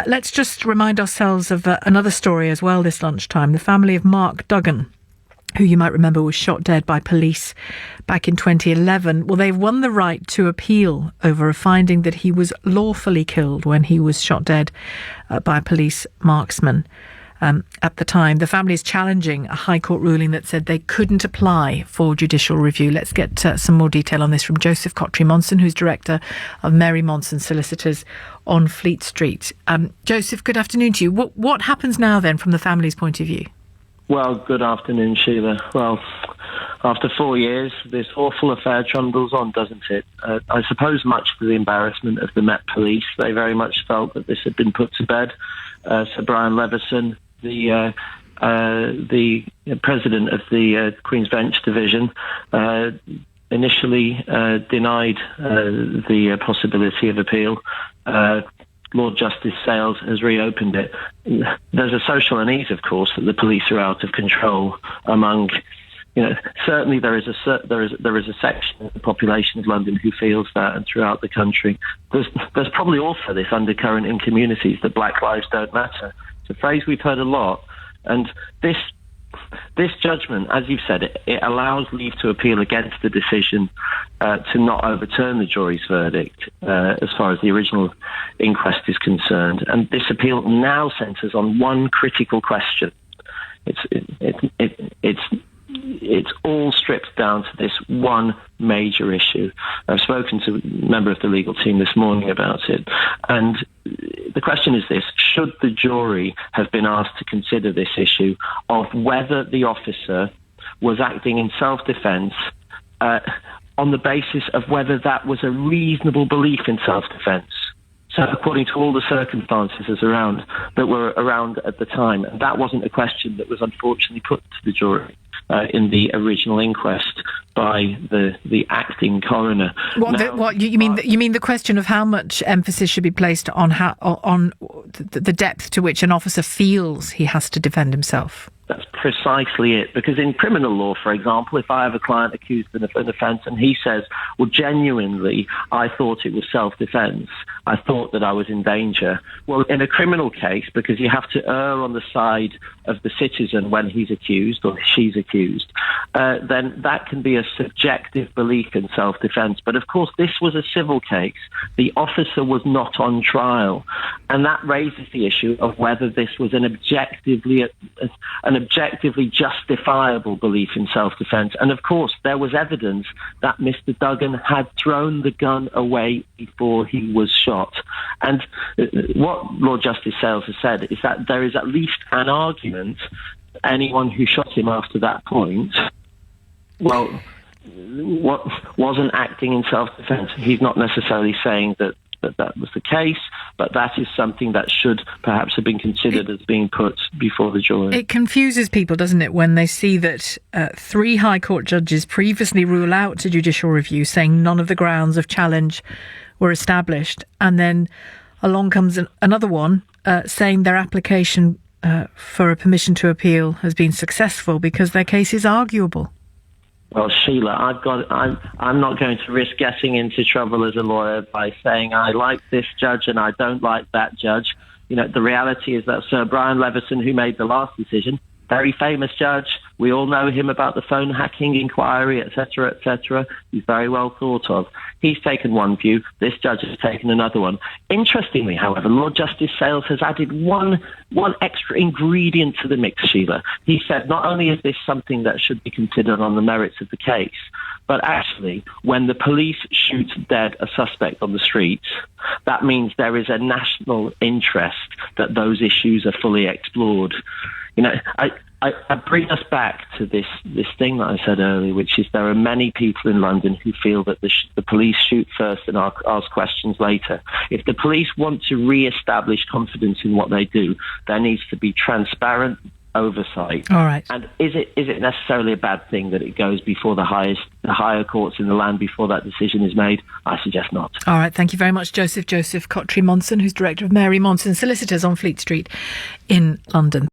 Let's just remind ourselves of another story as well this lunchtime. The family of Mark Duggan, who you might remember was shot dead by police back in 2011. Well, they've won the right to appeal over a finding that he was lawfully killed when he was shot dead by a police marksman. At the time, the family is challenging a High Court ruling that said they couldn't apply for judicial review. Let's get some more detail on this from Joseph Cottrey-Monson, who's director of Mary Monson Solicitors on Fleet Street. Joseph, good afternoon to you. What happens now then from the family's point of view? Well, good afternoon, Sheila. Well, after 4 years, this awful affair trundles on, doesn't it? I suppose much to the embarrassment of the Met Police. They very much felt that this had been put to bed. Sir Brian Leveson, the president of the Queen's Bench Division, initially denied the possibility of appeal. Lord Justice Sales has reopened it. There's a social unease, of course, that the police are out of control among. Certainly there is a section of the population of London who feels that, and throughout the country. There's probably also this undercurrent in communities that Black lives don't matter. It's a phrase we've heard a lot, and this judgment, as you've said, it allows leave to appeal against the decision to not overturn the jury's verdict as far as the original inquest is concerned. And this appeal now centres on one critical question. It's all stripped down to this one major issue. I've spoken to a member of the legal team this morning about it, and the question is this: should the jury have been asked to consider this issue of whether the officer was acting in self-defence on the basis of whether that was a reasonable belief in self-defence? So according to all the circumstances that were around at the time, and that wasn't a question that was unfortunately put to the jury in the original inquest by the acting coroner. You mean the question of how much emphasis should be placed on the depth to which an officer feels he has to defend himself? That's precisely it. Because in criminal law, for example, if I have a client accused of an offence and he says, well, genuinely, I thought it was self-defence, I thought that I was in danger. Well, in a criminal case, because you have to err on the side of the citizen when he's accused or she's accused, then that can be a subjective belief in self-defence. But of course, this was a civil case. The officer was not on trial. And that raises the issue of whether this was an objectively justifiable belief in self-defence. And of course, there was evidence that Mr. Duggan had thrown the gun away before he was shot. And what Lord Justice Sales has said is that there is at least an argument that anyone who shot him after that point, wasn't acting in self-defence. He's not necessarily saying that was the case, but that is something that should perhaps have been considered as being put before the jury. It confuses people, doesn't it, when they see that 3 High Court judges previously rule out a judicial review, saying none of the grounds of challenge were established, and then along comes another one saying their application for a permission to appeal has been successful because their case is arguable. Well, Sheila, I'm not going to risk getting into trouble as a lawyer by saying I like this judge and I don't like that judge. The reality is that Sir Brian Leveson, who made the last decision, very famous judge. We all know him about the phone hacking inquiry, etc., etc. He's very well thought of. He's taken one view. This judge has taken another one. Interestingly, however, Lord Justice Sales has added one extra ingredient to the mix, Sheila. He said not only is this something that should be considered on the merits of the case, but actually, when the police shoot dead a suspect on the streets, that means there is a national interest that those issues are fully explored. I bring us back to this thing that I said earlier, which is there are many people in London who feel that the police shoot first and ask questions later. If the police want to re-establish confidence in what they do, there needs to be transparent oversight. All right. And is it necessarily a bad thing that it goes before the higher courts in the land before that decision is made? I suggest not. All right. Thank you very much, Joseph Cottrey-Monson, who's director of Mary Monson Solicitors on Fleet Street in London.